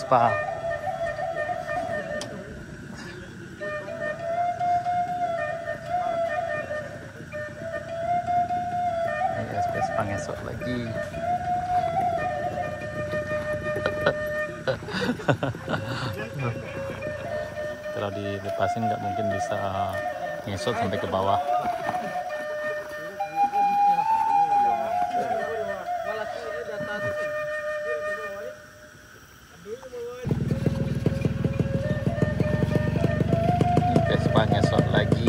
Vespa. Ini Vespa ngesot lagi. Kalau dilepasin nggak mungkin bisa ngesot sampai ke bawah. Ini Vespa ngesot lagi.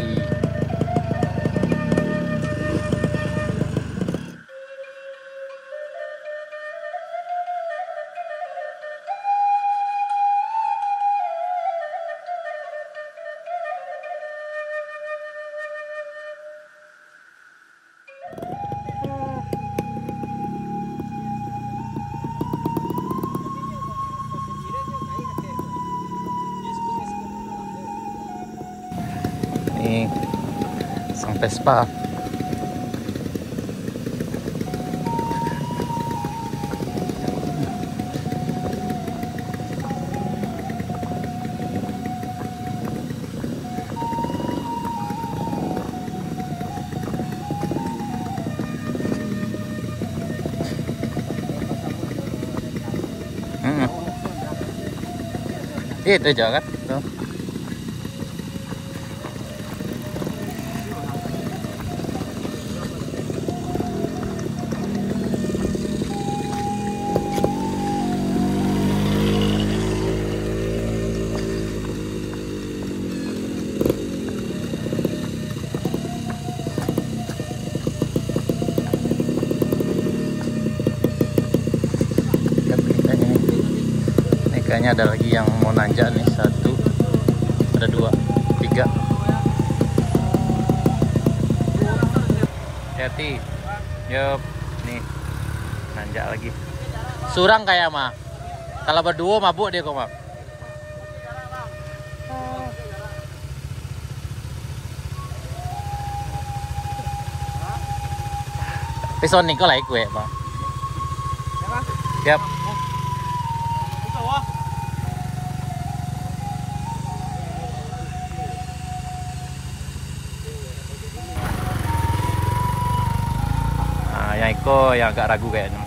Ini sang Vespa. Itu aja kan tuh. Kayaknya ada lagi yang mau nanjak nih, 1, ada 2, 3. Hati, yup, nih nanjak lagi. Surang kayak mah. Kalau berdua mabuk dia kok mah. Pison nih kok like gue mah. Yap. Yang Eko yang agak ragu kayaknya.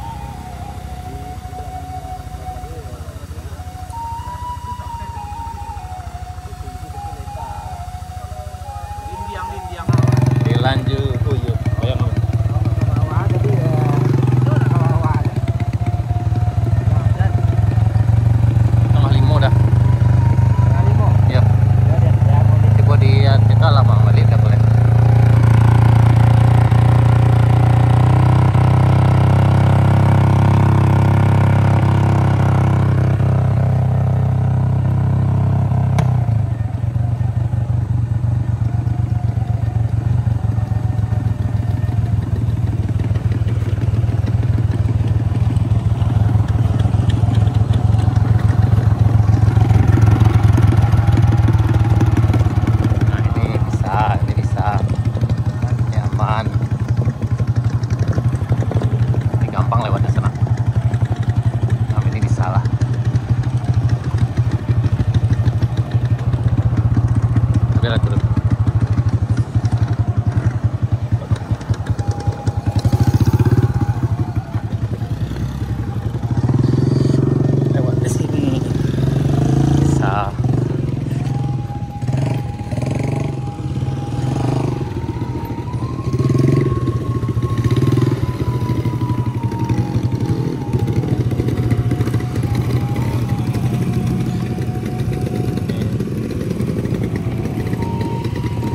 Dilanjut uyuh. Tengah 5 dah. Ya. Tiba dia kita lama balik dah boleh.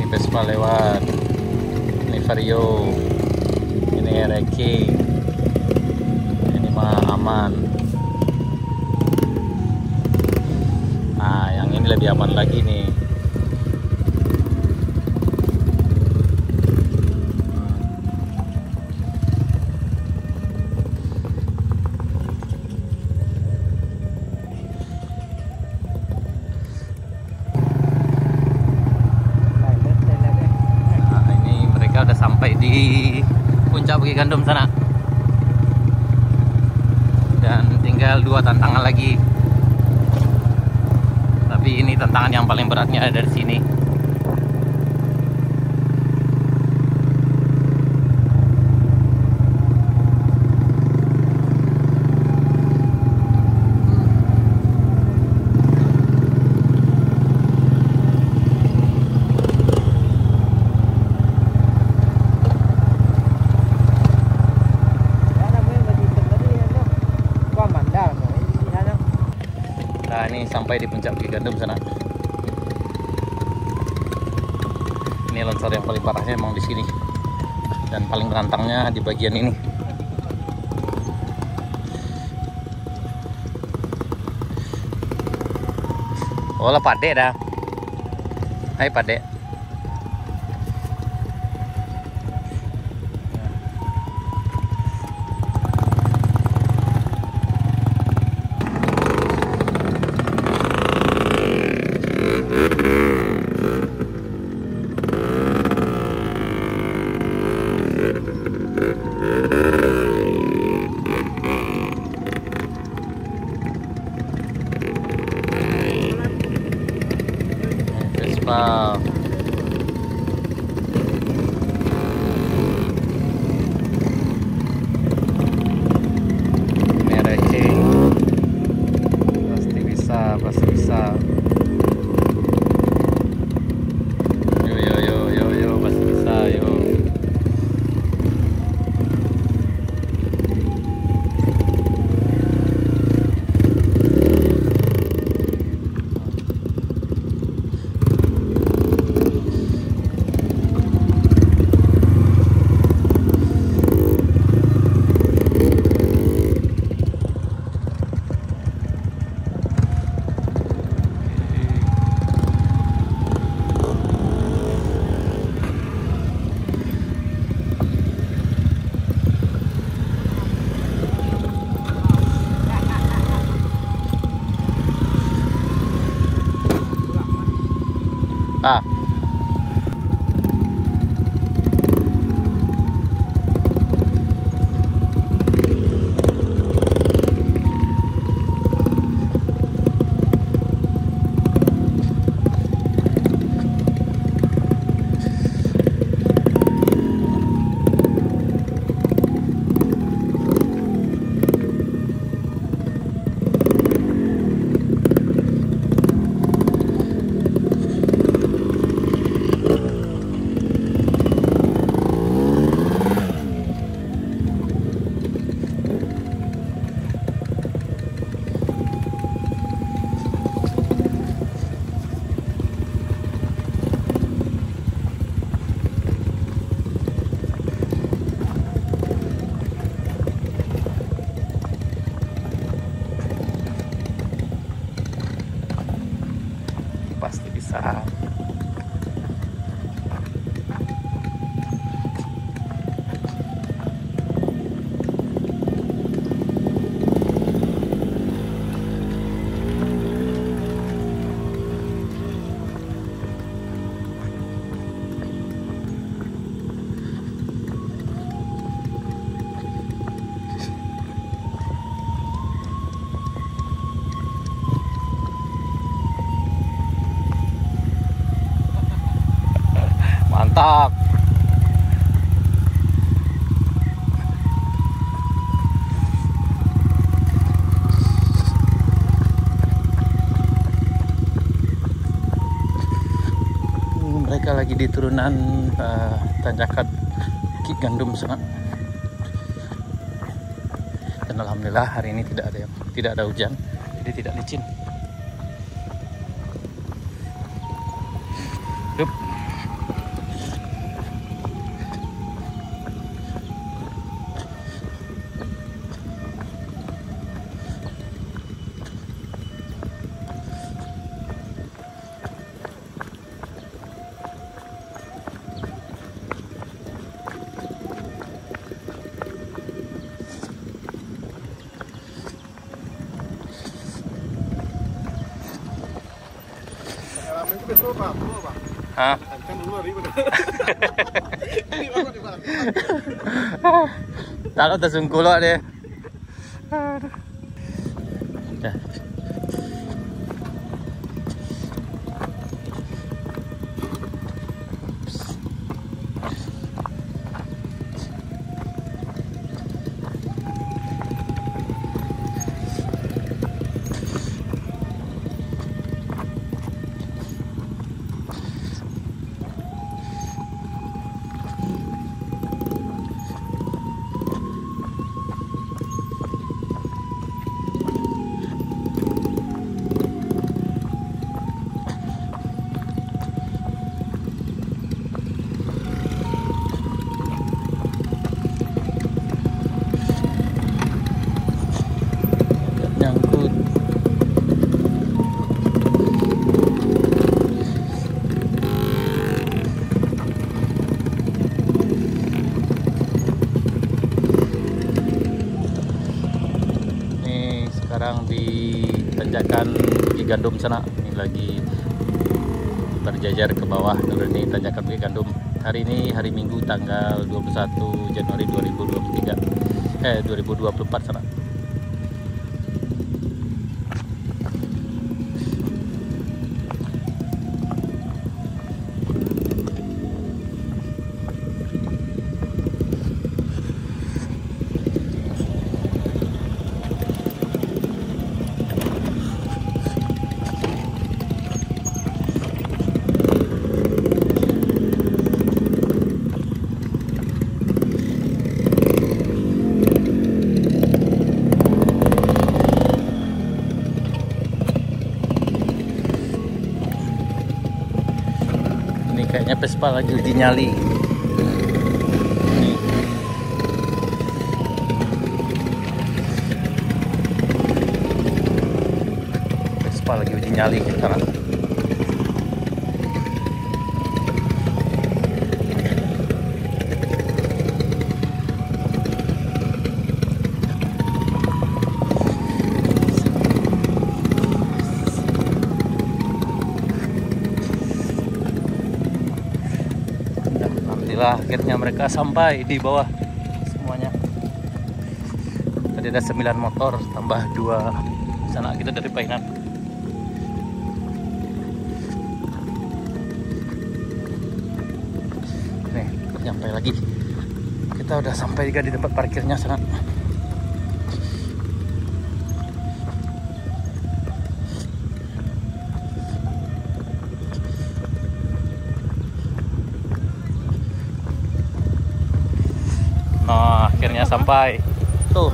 Vespa lewat, ini Vario, ini Reki, ini mah aman. Nah, yang ini lebih aman lagi nih. Sampai di puncak Bukit Gandum sana, dan tinggal 2 tantangan lagi. Jadi ini tantangan yang paling beratnya ada di sini. Nah, ini sampai di puncak Bukit Gandum sana. Ini longsor yang paling parahnya emang di sini. Dan paling menantangnya di bagian ini. Oh lah Pade dah. Hai Pade. Vespa. Merece. Pasti bisa, pasti bisa. Yo, pasti bisa, yo. Ah. Pasti bisa. Mantap. Mereka lagi di turunan tanjakan Bukit Gandum sana. Dan alhamdulillah hari ini tidak ada hujan, jadi tidak licin. Yup. Hah? Taruh tersungkulok deh. sekarang di tanjakan Bukit Gandum sana. Ini lagi berjajar ke bawah. Dulu ini tanjakan Bukit Gandum. Hari ini hari Minggu tanggal 21 Januari 2024 sana. Kayaknya Vespa lagi uji nyali. Vespa lagi uji nyali sekarang. Akhirnya mereka sampai di bawah semuanya. Tadi ada 9 motor tambah 2 sana kita dari Painan. Nih, sampai lagi. Kita udah sampai juga di tempat parkirnya sana. Nah, akhirnya sampai. Tuh.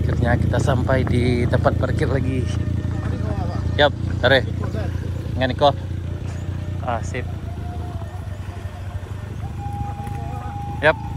Akhirnya kita sampai di tempat parkir lagi. Yap, tare. Nganiko. Ah, sip. Yap.